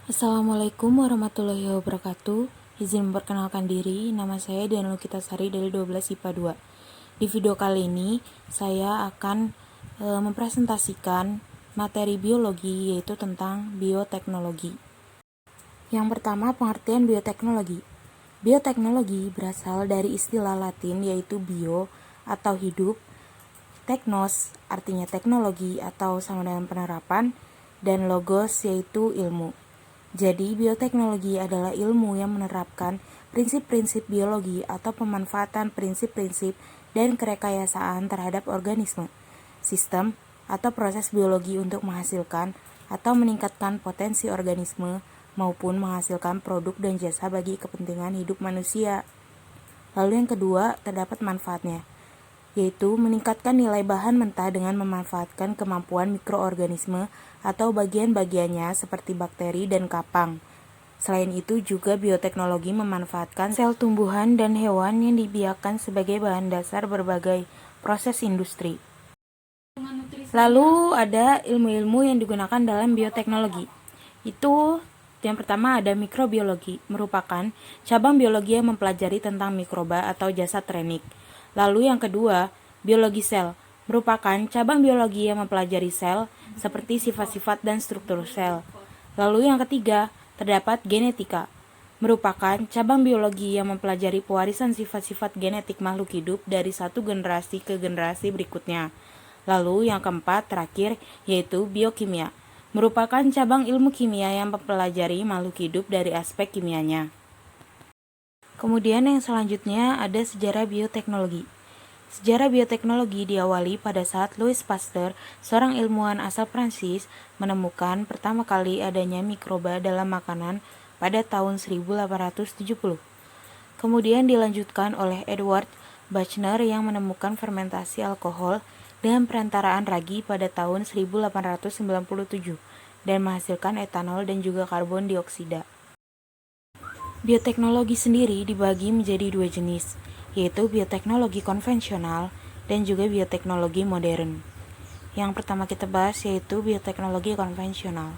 Assalamualaikum warahmatullahi wabarakatuh. Izin memperkenalkan diri, nama saya Dian Lukitasari dari 12 IPA 2. Di video kali ini, saya akan mempresentasikan materi biologi, yaitu tentang bioteknologi. Yang pertama, pengertian bioteknologi. Bioteknologi berasal dari istilah Latin yaitu bio atau hidup, teknos artinya teknologi atau sama dengan penerapan, dan logos yaitu ilmu. Jadi, bioteknologi adalah ilmu yang menerapkan prinsip-prinsip biologi atau pemanfaatan prinsip-prinsip dan kerekayasaan terhadap organisme, sistem, atau proses biologi untuk menghasilkan atau meningkatkan potensi organisme maupun menghasilkan produk dan jasa bagi kepentingan hidup manusia. Lalu yang kedua, terdapat manfaatnya, yaitu meningkatkan nilai bahan mentah dengan memanfaatkan kemampuan mikroorganisme atau bagian-bagiannya seperti bakteri dan kapang. Selain itu juga bioteknologi memanfaatkan sel tumbuhan dan hewan yang dibiarkan sebagai bahan dasar berbagai proses industri. Lalu ada ilmu-ilmu yang digunakan dalam bioteknologi. Itu yang pertama ada mikrobiologi, merupakan cabang biologi yang mempelajari tentang mikroba atau jasad renik. Lalu yang kedua, biologi sel, merupakan cabang biologi yang mempelajari sel seperti sifat-sifat dan struktur sel. Lalu yang ketiga, terdapat genetika, merupakan cabang biologi yang mempelajari pewarisan sifat-sifat genetik makhluk hidup dari satu generasi ke generasi berikutnya. Lalu yang keempat terakhir yaitu biokimia, merupakan cabang ilmu kimia yang mempelajari makhluk hidup dari aspek kimianya. Kemudian yang selanjutnya ada sejarah bioteknologi. Sejarah bioteknologi diawali pada saat Louis Pasteur, seorang ilmuwan asal Prancis, menemukan pertama kali adanya mikroba dalam makanan pada tahun 1870. Kemudian dilanjutkan oleh Edward Buchner yang menemukan fermentasi alkohol dengan perantaraan ragi pada tahun 1897 dan menghasilkan etanol dan juga karbon dioksida. Bioteknologi sendiri dibagi menjadi dua jenis, yaitu bioteknologi konvensional dan juga bioteknologi modern. Yang pertama kita bahas yaitu bioteknologi konvensional.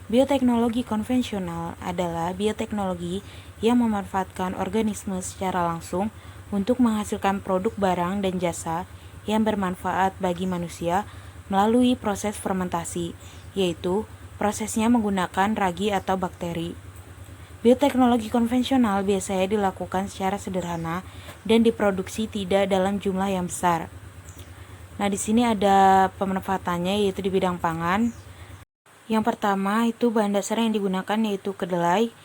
Bioteknologi konvensional adalah bioteknologi yang memanfaatkan organisme secara langsung untuk menghasilkan produk barang dan jasa yang bermanfaat bagi manusia melalui proses fermentasi, yaitu prosesnya menggunakan ragi atau bakteri. Bioteknologi konvensional biasanya dilakukan secara sederhana dan diproduksi tidak dalam jumlah yang besar. Nah, di sini ada pemanfaatannya yaitu di bidang pangan. Yang pertama itu bahan dasar yang digunakan yaitu kedelai,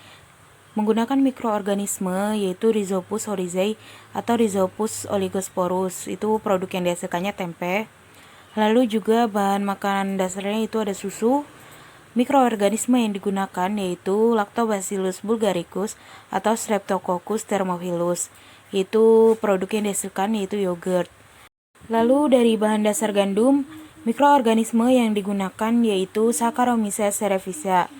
menggunakan mikroorganisme yaitu Rhizopus oryzae atau Rhizopus oligosporus, itu produk yang dihasilkannya tempe. Lalu juga bahan makanan dasarnya itu ada susu. Mikroorganisme yang digunakan yaitu Lactobacillus bulgaricus atau Streptococcus thermophilus, itu produk yang dihasilkan yaitu yogurt. Lalu dari bahan dasar gandum, mikroorganisme yang digunakan yaitu Saccharomyces cerevisiae.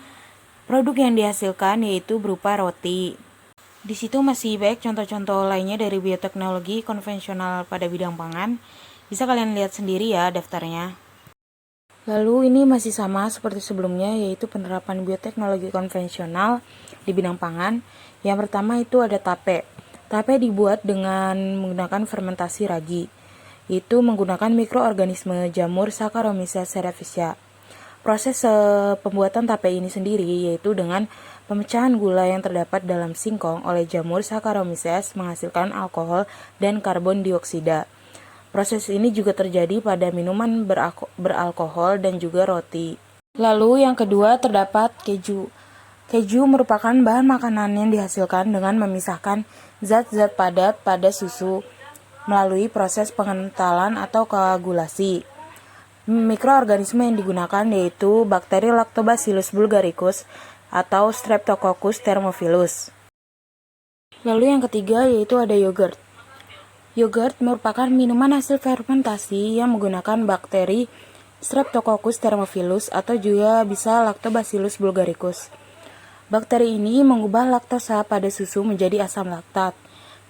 Produk yang dihasilkan yaitu berupa roti. Di situ masih banyak contoh-contoh lainnya dari bioteknologi konvensional pada bidang pangan. Bisa kalian lihat sendiri ya daftarnya. Lalu ini masih sama seperti sebelumnya, yaitu penerapan bioteknologi konvensional di bidang pangan. Yang pertama itu ada tape. Tape dibuat dengan menggunakan fermentasi ragi, itu menggunakan mikroorganisme jamur Saccharomyces cerevisiae. Proses pembuatan tape ini sendiri yaitu dengan pemecahan gula yang terdapat dalam singkong oleh jamur Saccharomyces menghasilkan alkohol dan karbon dioksida. Proses ini juga terjadi pada minuman beralkohol dan juga roti. Lalu yang kedua terdapat keju. Keju merupakan bahan makanan yang dihasilkan dengan memisahkan zat-zat padat pada susu melalui proses pengentalan atau koagulasi. Mikroorganisme yang digunakan yaitu bakteri Lactobacillus bulgaricus atau Streptococcus thermophilus. Lalu yang ketiga yaitu ada yogurt. Yogurt merupakan minuman hasil fermentasi yang menggunakan bakteri Streptococcus thermophilus atau juga bisa Lactobacillus bulgaricus. Bakteri ini mengubah laktosa pada susu menjadi asam laktat.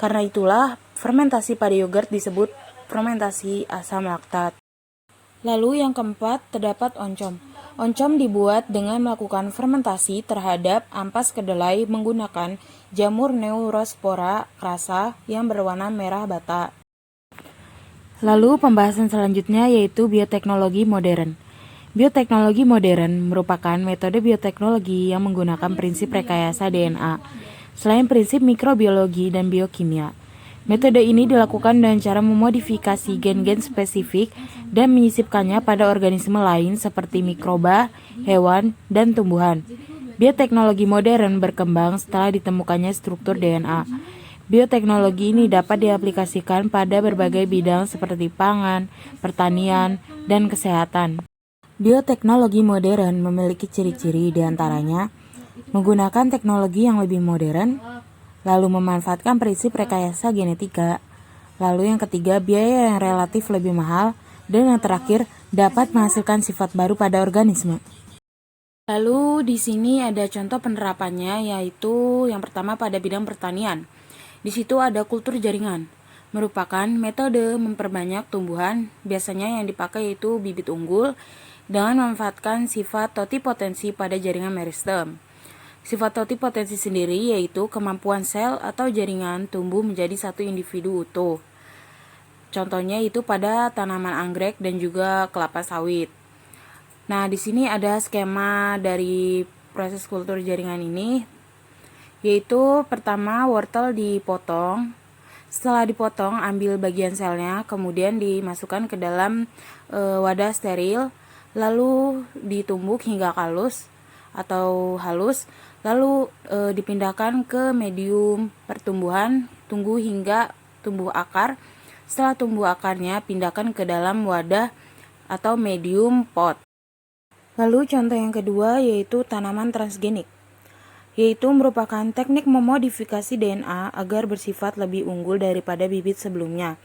Karena itulah fermentasi pada yogurt disebut fermentasi asam laktat. Lalu yang keempat terdapat oncom. Oncom dibuat dengan melakukan fermentasi terhadap ampas kedelai menggunakan jamur Neurospora crassa yang berwarna merah bata. Lalu pembahasan selanjutnya yaitu bioteknologi modern. Bioteknologi modern merupakan metode bioteknologi yang menggunakan prinsip rekayasa DNA, selain prinsip mikrobiologi dan biokimia. Metode ini dilakukan dengan cara memodifikasi gen-gen spesifik dan menyisipkannya pada organisme lain seperti mikroba, hewan, dan tumbuhan. Bioteknologi modern berkembang setelah ditemukannya struktur DNA. Bioteknologi ini dapat diaplikasikan pada berbagai bidang seperti pangan, pertanian, dan kesehatan. Bioteknologi modern memiliki ciri-ciri diantaranya menggunakan teknologi yang lebih modern, lalu memanfaatkan prinsip rekayasa genetika, lalu yang ketiga biaya yang relatif lebih mahal, dan yang terakhir dapat menghasilkan sifat baru pada organisme. Lalu di sini ada contoh penerapannya, yaitu yang pertama pada bidang pertanian. Di situ ada kultur jaringan, merupakan metode memperbanyak tumbuhan, biasanya yang dipakai yaitu bibit unggul, dengan memanfaatkan sifat totipotensi pada jaringan meristem. Sifat totipotensi sendiri yaitu kemampuan sel atau jaringan tumbuh menjadi satu individu utuh. Contohnya itu pada tanaman anggrek dan juga kelapa sawit. Nah, di sini ada skema dari proses kultur jaringan ini, yaitu pertama wortel dipotong. Setelah dipotong, ambil bagian selnya, kemudian dimasukkan ke dalam wadah steril, lalu ditumbuk hingga halus, lalu dipindahkan ke medium pertumbuhan, tunggu hingga tumbuh akar. Setelah tumbuh akarnya, pindahkan ke dalam wadah atau medium pot. Lalu contoh yang kedua yaitu tanaman transgenik, yaitu merupakan teknik memodifikasi DNA agar bersifat lebih unggul daripada bibit sebelumnya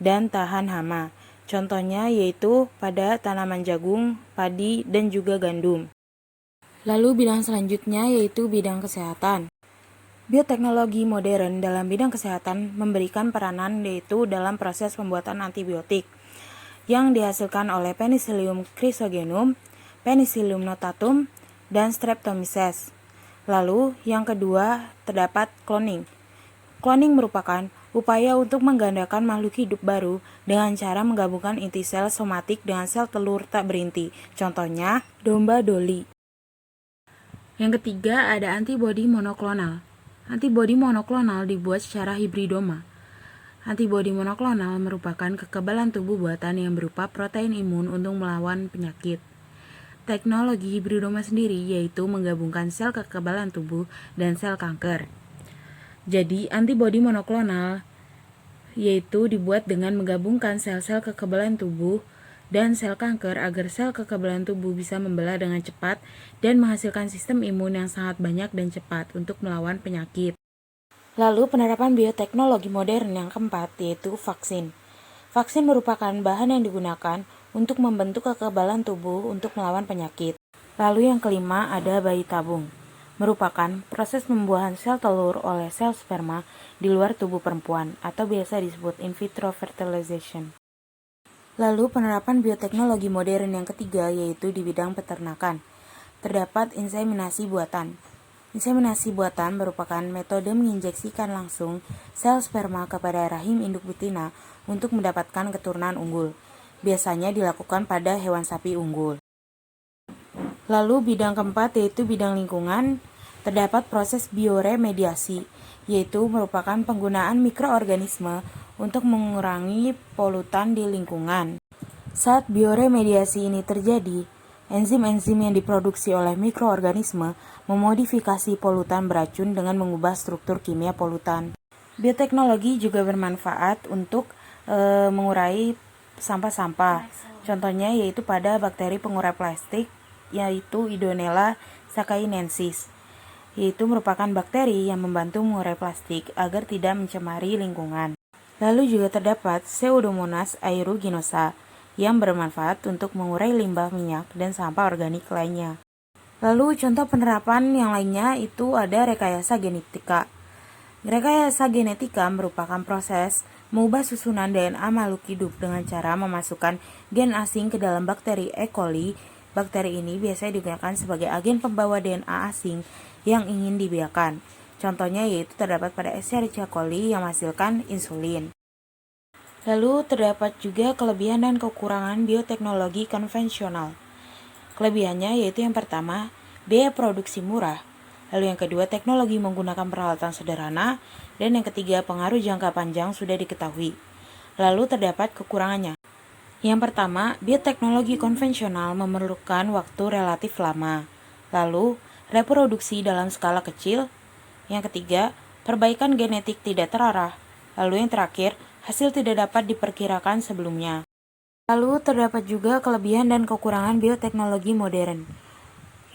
dan tahan hama. Contohnya yaitu pada tanaman jagung, padi, dan juga gandum. Lalu bidang selanjutnya yaitu bidang kesehatan. Bioteknologi modern dalam bidang kesehatan memberikan peranan yaitu dalam proses pembuatan antibiotik yang dihasilkan oleh Penicillium chrysogenum, Penicillium notatum, dan Streptomyces. Lalu yang kedua terdapat cloning. Cloning merupakan upaya untuk menggandakan makhluk hidup baru dengan cara menggabungkan inti sel somatik dengan sel telur tak berinti. Contohnya domba Dolly. Yang ketiga ada antibodi monoklonal. Antibodi monoklonal dibuat secara hibridoma. Antibodi monoklonal merupakan kekebalan tubuh buatan yang berupa protein imun untuk melawan penyakit. Teknologi hibridoma sendiri yaitu menggabungkan sel kekebalan tubuh dan sel kanker. Jadi antibodi monoklonal yaitu dibuat dengan menggabungkan sel-sel kekebalan tubuh dan sel kanker agar sel kekebalan tubuh bisa membelah dengan cepat dan menghasilkan sistem imun yang sangat banyak dan cepat untuk melawan penyakit. Lalu penerapan bioteknologi modern yang keempat yaitu vaksin. Vaksin merupakan bahan yang digunakan untuk membentuk kekebalan tubuh untuk melawan penyakit. Lalu yang kelima ada bayi tabung. Merupakan proses pembuahan sel telur oleh sel sperma di luar tubuh perempuan atau biasa disebut in vitro fertilization. Lalu penerapan bioteknologi modern yang ketiga yaitu di bidang peternakan. Terdapat inseminasi buatan. Inseminasi buatan merupakan metode menginjeksikan langsung sel sperma kepada rahim induk betina untuk mendapatkan keturunan unggul. Biasanya dilakukan pada hewan sapi unggul. Lalu bidang keempat yaitu bidang lingkungan. Terdapat proses bioremediasi, yaitu merupakan penggunaan mikroorganisme untuk mengurangi polutan di lingkungan. Saat bioremediasi ini terjadi, enzim-enzim yang diproduksi oleh mikroorganisme memodifikasi polutan beracun dengan mengubah struktur kimia polutan. Bioteknologi juga bermanfaat untuk mengurai sampah-sampah. Contohnya yaitu pada bakteri pengurai plastik, yaitu Idonella sakaiensis, yaitu merupakan bakteri yang membantu mengurai plastik agar tidak mencemari lingkungan. Lalu juga terdapat Pseudomonas aeruginosa yang bermanfaat untuk mengurai limbah minyak dan sampah organik lainnya. Lalu contoh penerapan yang lainnya itu ada rekayasa genetika. Rekayasa genetika merupakan proses mengubah susunan DNA makhluk hidup dengan cara memasukkan gen asing ke dalam bakteri E. coli Bakteri ini biasanya digunakan sebagai agen pembawa DNA asing yang ingin dibiarkan. Contohnya yaitu terdapat pada Escherichia coli yang menghasilkan insulin. Lalu terdapat juga kelebihan dan kekurangan bioteknologi konvensional. Kelebihannya yaitu yang pertama, biaya produksi murah. Lalu yang kedua, teknologi menggunakan peralatan sederhana. Dan yang ketiga, pengaruh jangka panjang sudah diketahui. Lalu terdapat kekurangannya. Yang pertama, bioteknologi konvensional memerlukan waktu relatif lama. Lalu, reproduksi dalam skala kecil. Yang ketiga, perbaikan genetik tidak terarah. Lalu yang terakhir, hasil tidak dapat diperkirakan sebelumnya. Lalu terdapat juga kelebihan dan kekurangan bioteknologi modern.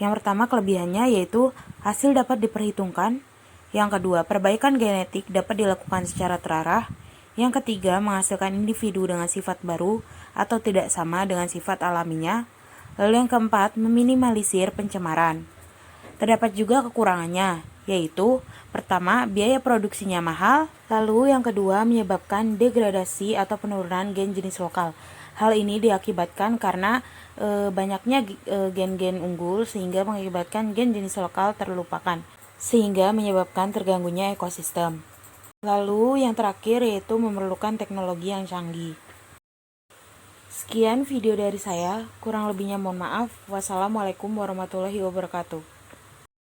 Yang pertama kelebihannya yaitu hasil dapat diperhitungkan. Yang kedua, perbaikan genetik dapat dilakukan secara terarah. Yang ketiga, menghasilkan individu dengan sifat baru atau tidak sama dengan sifat alaminya. Lalu yang keempat, meminimalisir pencemaran. Terdapat juga kekurangannya, yaitu pertama, biaya produksinya mahal. Lalu yang kedua, menyebabkan degradasi atau penurunan gen jenis lokal. Hal ini diakibatkan karena banyaknya gen-gen unggul sehingga mengakibatkan gen jenis lokal terlupakan, sehingga menyebabkan terganggunya ekosistem. Lalu yang terakhir yaitu memerlukan teknologi yang canggih. Sekian video dari saya, kurang lebihnya mohon maaf. Wassalamualaikum warahmatullahi wabarakatuh.